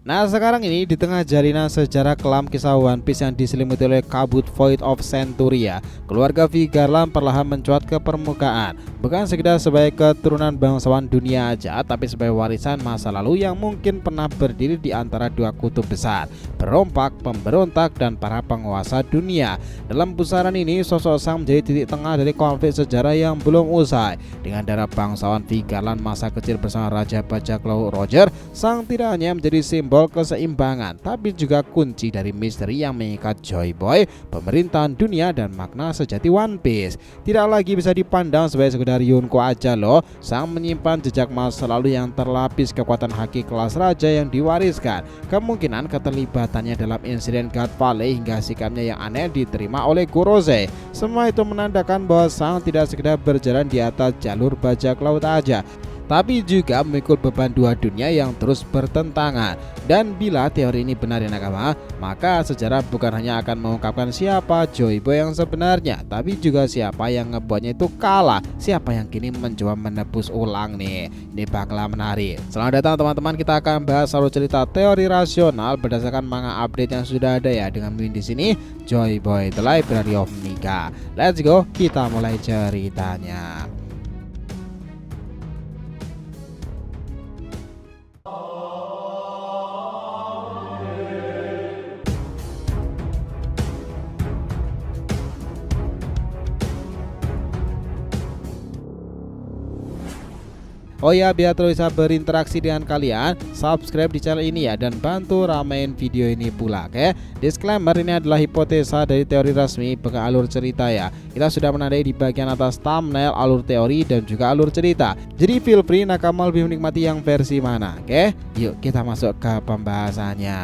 Nah sekarang ini di tengah jalinan sejarah kelam kisah One Piece yang diselimuti oleh kabut Void of Centuria, keluarga V Garland perlahan mencuat ke permukaan. Bukan sekedar sebagai keturunan bangsawan dunia aja, tapi sebagai warisan masa lalu yang mungkin pernah berdiri di antara dua kutub besar, perompak, pemberontak, dan para penguasa dunia. Dalam pusaran ini, sosok Sang menjadi titik tengah dari konflik sejarah yang belum usai. Dengan darah bangsawan V Garland masa kecil bersama Raja Bajak Laut Roger, Sang tidak hanya menjadi simbol keseimbangan, tapi juga kunci dari misteri yang mengikat Joy Boy, pemerintahan dunia, dan makna sejati One Piece. Tidak lagi bisa dipandang sebagai sekedar Yonko aja loh. Sang menyimpan jejak masa lalu yang terlapis kekuatan haki kelas raja yang diwariskan. Kemungkinan keterlibatannya dalam insiden God Valley hingga sikapnya yang aneh diterima oleh Gorosei. Semua itu menandakan bahwa Sang tidak sekedar berjalan di atas jalur bajak laut aja, tapi juga memikul beban dua dunia yang terus bertentangan. Dan bila teori ini benar ya nakama, maka sejarah bukan hanya akan mengungkapkan siapa Joy Boy yang sebenarnya, tapi juga siapa yang ngebuatnya itu kalah, siapa yang kini mencoba menebus ulang nih. Ini bakal menarik. Selamat datang teman-teman, kita akan bahas alur cerita teori rasional berdasarkan manga update yang sudah ada ya, dengan di sini Joy Boy The Library of Nika. Let's go, kita mulai ceritanya. Oh ya, biar terus bisa berinteraksi dengan kalian, subscribe di channel ini ya, dan bantu ramein video ini pula, oke? Disclaimer, ini adalah hipotesa dari teori resmi, bukan alur cerita ya. Kita sudah menandai di bagian atas thumbnail alur teori dan juga alur cerita. Jadi feel free nakama lebih menikmati yang versi mana, oke? Yuk kita masuk ke pembahasannya.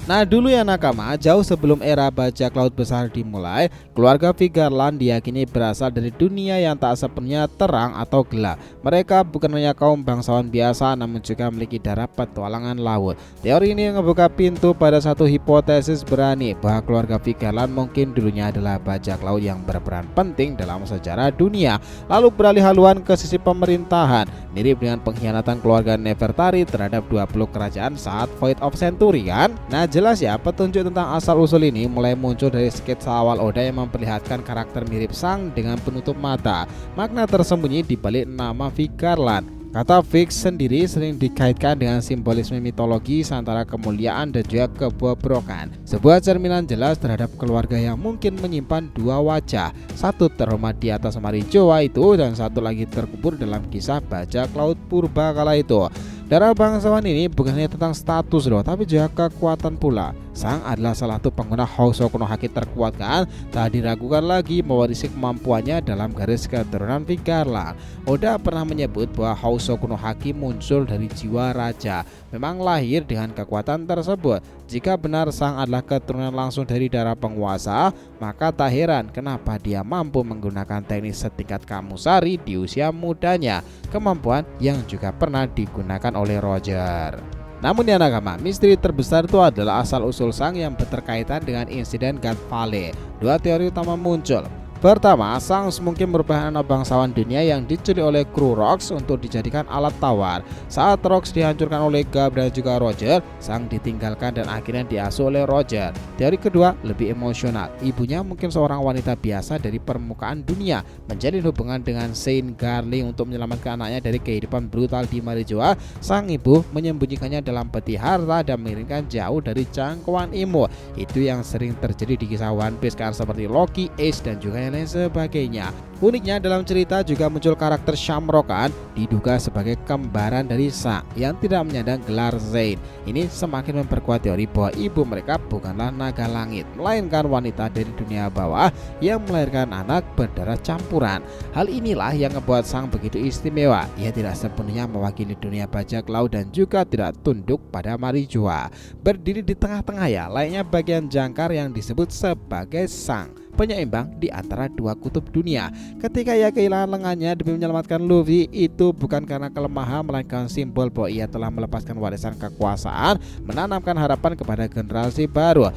Nah dulu ya nakama, jauh sebelum era bajak laut besar dimulai, keluarga V Garland diyakini berasal dari dunia yang tak sepenuhnya terang atau gelap. Mereka bukan hanya kaum bangsawan biasa, namun juga memiliki darah petualangan laut. Teori ini membuka pintu pada satu hipotesis berani bahwa keluarga V Garland mungkin dulunya adalah bajak laut yang berperan penting dalam sejarah dunia, lalu beralih haluan ke sisi pemerintahan, mirip dengan pengkhianatan keluarga Nefertari terhadap 20 kerajaan saat Void of Century kan? Nah jelas ya, petunjuk tentang asal-usul ini mulai muncul dari sketsa awal Oda yang memperlihatkan karakter mirip Sang dengan penutup mata. Makna tersembunyi di balik nama V Garland. Kata Vix sendiri sering dikaitkan dengan simbolisme mitologi antara kemuliaan dan juga kebobrokan. Sebuah cerminan jelas terhadap keluarga yang mungkin menyimpan dua wajah, satu terhormat di atas Marijoa itu dan satu lagi terkubur dalam kisah bajak laut purba kala itu. Darah bangsawan ini bukan hanya tentang status loh, tapi juga kekuatan pula. Sang adalah salah satu pengguna Housou no Haki terkuat kan? Tak diragukan lagi mewarisi kemampuannya dalam garis keturunan V Garland. Oda pernah menyebut bahwa Housou no Haki muncul dari jiwa raja, memang lahir dengan kekuatan tersebut. Jika benar Sang adalah keturunan langsung dari darah penguasa, maka tak heran kenapa dia mampu menggunakan teknik setingkat Kamusari di usia mudanya, kemampuan yang juga pernah digunakan oleh Roger. Namun ya nakama, misteri terbesar itu adalah asal-usul Sang yang berkaitan dengan insiden God Valley. Dua teori utama muncul. Pertama, Sang mungkin merupakan anak bangsawan dunia yang diculik oleh kru Rocks untuk dijadikan alat tawar. Saat Rocks dihancurkan oleh Garp dan juga Roger, Sang ditinggalkan dan akhirnya diasuh oleh Roger. Teori kedua lebih emosional. Ibunya mungkin seorang wanita biasa dari permukaan dunia, menjalin hubungan dengan Saint Garling untuk menyelamatkan anaknya dari kehidupan brutal di Marijoa. Sang ibu menyembunyikannya dalam peti harta dan mengirimkan jauh dari jangkauan ilmu. Itu yang sering terjadi di kisah One Piece kan, seperti Loki, Ace, dan juga lain sebagainya. Uniknya dalam cerita juga muncul karakter Shamrock kan, diduga sebagai kembaran dari Sang yang tidak menyandang gelar Zein. Ini semakin memperkuat teori bahwa ibu mereka bukanlah naga langit, melainkan wanita dari dunia bawah yang melahirkan anak berdarah campuran. Hal inilah yang membuat Sang begitu istimewa. Ia tidak sepenuhnya mewakili dunia bajak laut dan juga tidak tunduk pada Marijoa. Berdiri di tengah-tengah ya, layaknya bagian jangkar yang disebut sebagai Sang, penyeimbang di antara dua kutub dunia. Ketika ia kehilangan lengannya demi menyelamatkan Luffy, itu bukan karena kelemahan, melainkan simbol bahwa ia telah melepaskan warisan kekuasaan, menanamkan harapan kepada generasi baru.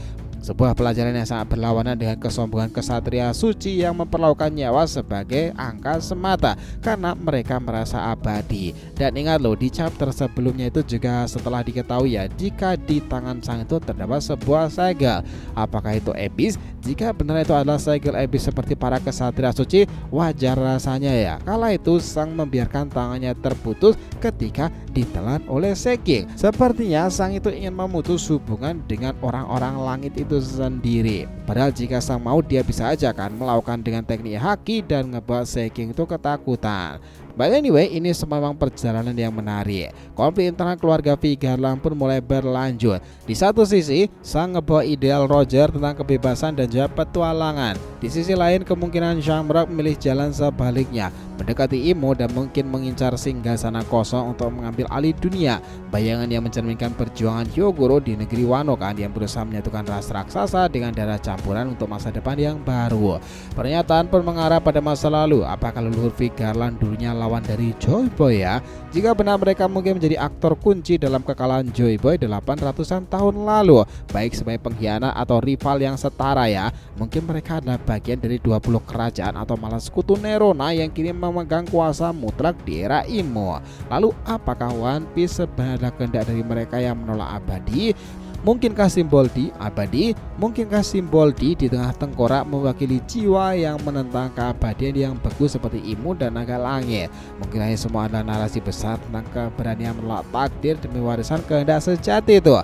Sebuah pelajaran yang sangat berlawanan dengan kesombongan kesatria suci yang memperlakukan nyawa sebagai angka semata karena mereka merasa abadi. Dan ingat loh, di chapter sebelumnya itu juga setelah diketahui ya, jika di tangan sang itu terdapat sebuah segel. Apakah itu ebis? Jika benar itu adalah segel ebis seperti para kesatria suci, wajar rasanya ya kala itu sang membiarkan tangannya terputus ketika ditelan oleh Seking. Sepertinya sang itu ingin memutus hubungan dengan orang-orang langit itu sendiri. Padahal jika sang mau, dia bisa aja kan melakukan dengan teknik haki dan ngebuat Seking itu ketakutan. But anyway, ini memang perjalanan yang menarik. Konflik internal keluarga Vigarland pun mulai berlanjut. Di satu sisi, sang ngebawa ideal Roger tentang kebebasan dan juga petualangan. Di sisi lain, kemungkinan Shamrock memilih jalan sebaliknya, mendekati Imo dan mungkin mengincar singgasana kosong untuk mengambil alih dunia. Bayangan yang mencerminkan perjuangan Hyogoro di negeri Wano kan, yang berusaha menyatukan ras raksasa dengan darah campuran untuk masa depan yang baru. Pernyataan pun mengarah pada masa lalu. Apakah leluhur Vigarland dulunya lawan dari Joy Boy ya? Jika benar, mereka mungkin menjadi aktor kunci dalam kekalahan Joy Boy 800-an tahun lalu, baik sebagai pengkhianat atau rival yang setara ya. Mungkin mereka adalah bagian dari 20 kerajaan atau malah sekutu Nerona yang kini memegang kuasa mutlak di era Imo. Lalu apakah One Piece sebenarnya kehendak dari mereka yang menolak abadi? Mungkinkah simbol di abadi? Mungkinkah simbol di tengah tengkorak mewakili jiwa yang menentang keabadian yang beku seperti Imo dan naga langit? Mungkin ini semua adalah narasi besar tentang keberanian menolak takdir demi warisan kehendak sejati itu.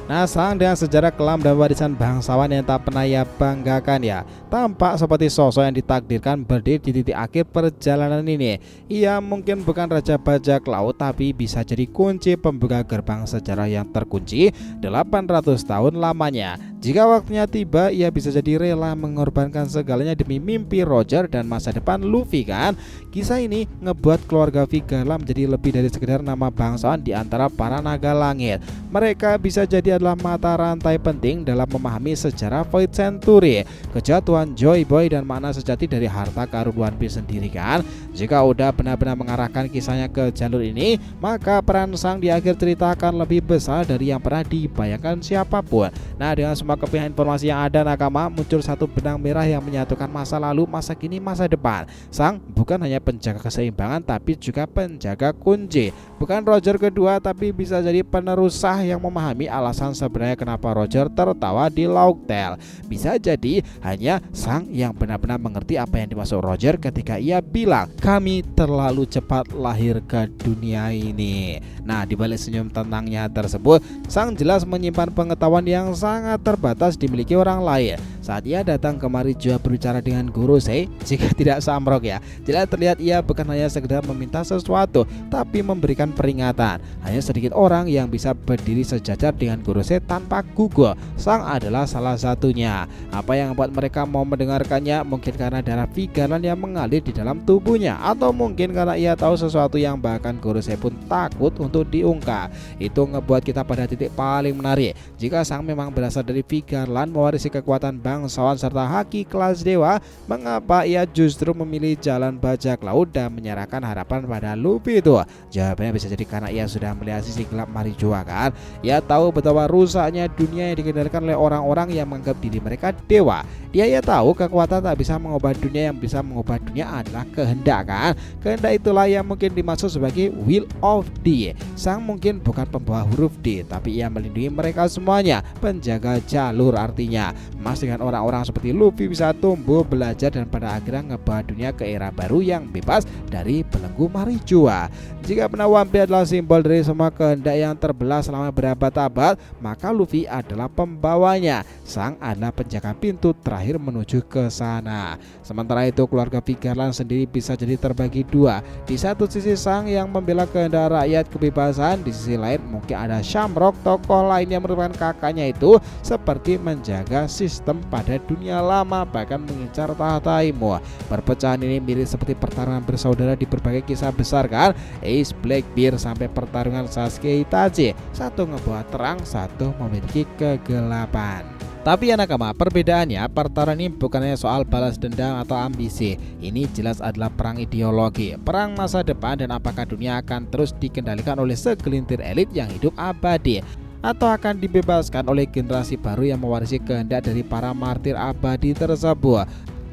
Nah, sang dengan sejarah kelam dan warisan bangsawan yang tak pernah ia banggakan ya, tampak seperti sosok yang ditakdirkan berdiri di titik akhir perjalanan ini. Ia mungkin bukan raja bajak laut, tapi bisa jadi kunci pembuka gerbang sejarah yang terkunci 800 tahun lamanya. Jika waktunya tiba, ia bisa jadi rela mengorbankan segalanya demi mimpi Roger dan masa depan Luffy kan. Kisah ini ngebuat keluarga Vigarland menjadi lebih dari sekedar nama bangsawan di antara para naga langit. Mereka bisa jadi adalah mata rantai penting dalam memahami sejarah Void Century, kejatuhan Joy Boy dan makna sejati dari harta karun One Piece sendiri kan. Jika udah benar-benar mengarahkan kisahnya ke jalur ini, maka peran sang di akhir cerita akan lebih besar dari yang pernah dibayangkan siapapun. Nah, dengan semua kepihakan informasi yang ada nakama, muncul satu benang merah yang menyatukan masa lalu, masa kini, masa depan. Sang bukan hanya penjaga keseimbangan, tapi juga penjaga kunci. Bukan Roger kedua, tapi bisa jadi penerus sah yang memahami alasan sebenarnya kenapa Roger tertawa di Laughtale. Bisa jadi hanya sang yang benar-benar mengerti apa yang dimaksud Roger ketika ia bilang, kami terlalu cepat lahir ke dunia ini. Nah, di balik senyum tenangnya tersebut, sang jelas menyimpan pengetahuan yang sangat terbatas dimiliki orang lain. Saat ia datang kemari juga berbicara dengan Gorosei, jika tidak Shamrock ya, jelas terlihat ia bukan hanya sekedar meminta sesuatu, tapi memberikan peringatan. Hanya sedikit orang yang bisa berdiri sejajar dengan Gorosei tanpa gugur. Sang adalah salah satunya. Apa yang membuat mereka mau mendengarkannya? Mungkin karena darah Vigarland yang mengalir di dalam tubuhnya, atau mungkin karena ia tahu sesuatu yang bahkan Gorosei pun takut untuk diungkap. Itu ngebuat kita pada titik paling menarik. Jika sang memang berasal dari Vigarland, mewarisi kekuatan bangsawan serta haki kelas dewa, mengapa ia justru memilih jalan bajak laut dan menyerahkan harapan pada Luffy itu? Jawabannya bisa jadi karena ia sudah melihat sisi gelap Marijua kan. Ia tahu betapa rusaknya dunia yang dikendalikan oleh orang-orang yang menganggap diri mereka dewa. Ia tahu kekuatan tak bisa mengubah dunia, yang bisa mengubah dunia adalah kehendak kan. Kehendak itulah yang mungkin dimaksud sebagai Will of D. Sang mungkin bukan pembawa huruf D, tapi ia melindungi mereka semuanya, penjaga jalur artinya. Mas dengan orang-orang seperti Luffy bisa tumbuh, belajar, dan pada akhirnya ngebawa dunia ke era baru yang bebas dari belenggu Marijua. Jika benar One Piece adalah simbol dari semua kehendak yang terbelah selama berabad-abad, maka Luffy adalah pembawanya. Sang adalah penjaga pintu terakhir menuju ke sana. Sementara itu keluarga Vigarland sendiri bisa jadi terbagi dua. Di satu sisi sang yang membela kehendak rakyat kebebasan, di sisi lain mungkin ada Shamrock, tokoh lain yang merupakan kakaknya itu, seperti menjaga sistem pada dunia lama, bahkan mengincar tahta Imo. Perpecahan ini mirip seperti pertarungan bersaudara di berbagai kisah besar kan, Ace, Blackbeard, sampai pertarungan Sasuke Itachi. Satu ngebawa terang, satu memiliki kegelapan. Tapi ya nakama, perbedaannya pertarungan ini bukan hanya soal balas dendam atau ambisi. Ini jelas adalah perang ideologi, perang masa depan, dan apakah dunia akan terus dikendalikan oleh segelintir elit yang hidup abadi. atau akan dibebaskan oleh generasi baru yang mewarisi kehendak dari para martir abadi tersebut.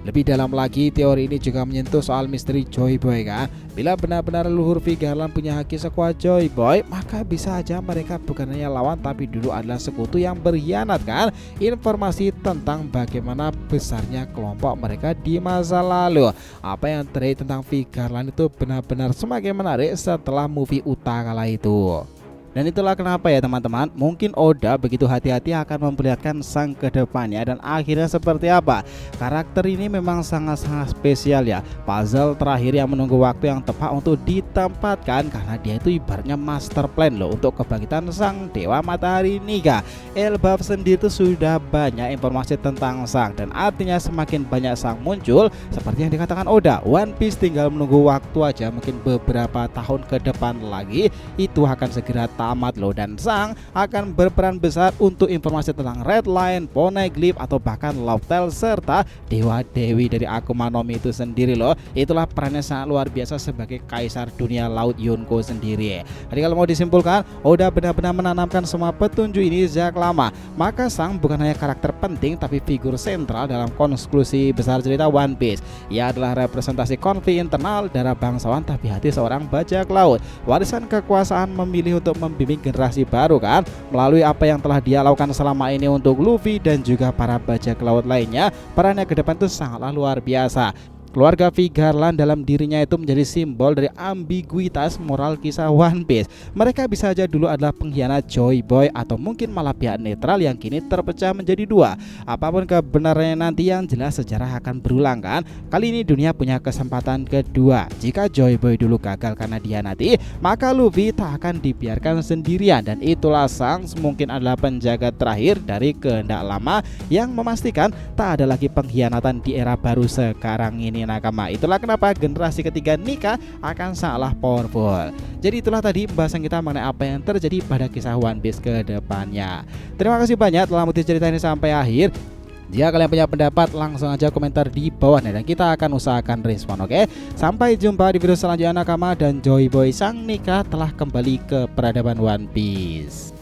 Lebih dalam lagi, teori ini juga menyentuh soal misteri Joy Boy kan. Bila benar-benar leluhur V Garland punya haki sekuat Joy Boy, maka bisa aja mereka bukan hanya lawan tapi dulu adalah sekutu yang berkhianat kan. Informasi tentang bagaimana besarnya kelompok mereka di masa lalu. Apa yang terjadi tentang V Garland itu benar-benar semakin menarik setelah movie Uta kala itu. Dan itulah kenapa ya teman-teman, mungkin Oda begitu hati-hati akan memperlihatkan Sang ke depannya. Dan akhirnya seperti apa? Karakter ini memang sangat-sangat spesial ya. Puzzle terakhir yang menunggu waktu yang tepat untuk ditempatkan, karena dia itu ibaratnya master plan loh untuk kebangkitan Sang Dewa Matahari Nika. Elbaf sendiri itu sudah banyak informasi tentang Sang, dan artinya semakin banyak Sang muncul, seperti yang dikatakan Oda, One Piece tinggal menunggu waktu aja, mungkin beberapa tahun ke depan lagi itu akan segera tamat loh. Dan Sang akan berperan besar untuk informasi tentang Red Line, Poneglyph, atau bahkan Love Tale serta Dewa Dewi dari Akuma no Mi itu sendiri loh. Itulah perannya sangat luar biasa sebagai kaisar dunia laut Yonko sendiri. Jadi kalau mau disimpulkan, Oda benar-benar menanamkan semua petunjuk ini sejak lama. Maka Sang bukan hanya karakter penting tapi figur sentral dalam konklusi besar cerita One Piece. Ia adalah representasi konflik internal darah bangsawan tapi hati seorang bajak laut. Warisan kekuasaan memilih untuk membimbing generasi baru kan, melalui apa yang telah dia lakukan selama ini untuk Luffy dan juga para bajak laut lainnya. Perannya ke depan itu sangatlah luar biasa. Keluarga V Garland dalam dirinya itu menjadi simbol dari ambiguitas moral kisah One Piece. Mereka bisa aja dulu adalah pengkhianat Joy Boy atau mungkin malah pihak netral yang kini terpecah menjadi dua. Apapun kebenarannya nanti, yang jelas sejarah akan berulang kan. Kali ini dunia punya kesempatan kedua. Jika Joy Boy dulu gagal karena dihianati, maka Luffy tak akan dibiarkan sendirian. Dan itulah Sang mungkin adalah penjaga terakhir dari kehendak lama yang memastikan tak ada lagi pengkhianatan di era baru sekarang ini nakama. Itulah kenapa generasi ketiga Nika akan sangatlah powerful. Jadi itulah tadi pembahasan kita mengenai apa yang terjadi pada kisah One Piece ke depannya. Terima kasih banyak telah mengikuti cerita ini sampai akhir. Jika kalian punya pendapat, langsung aja komentar di bawahnya dan kita akan usahakan respon, oke? Sampai jumpa di video selanjutnya nakama, dan Joy Boy Sang Nika telah kembali ke peradaban One Piece.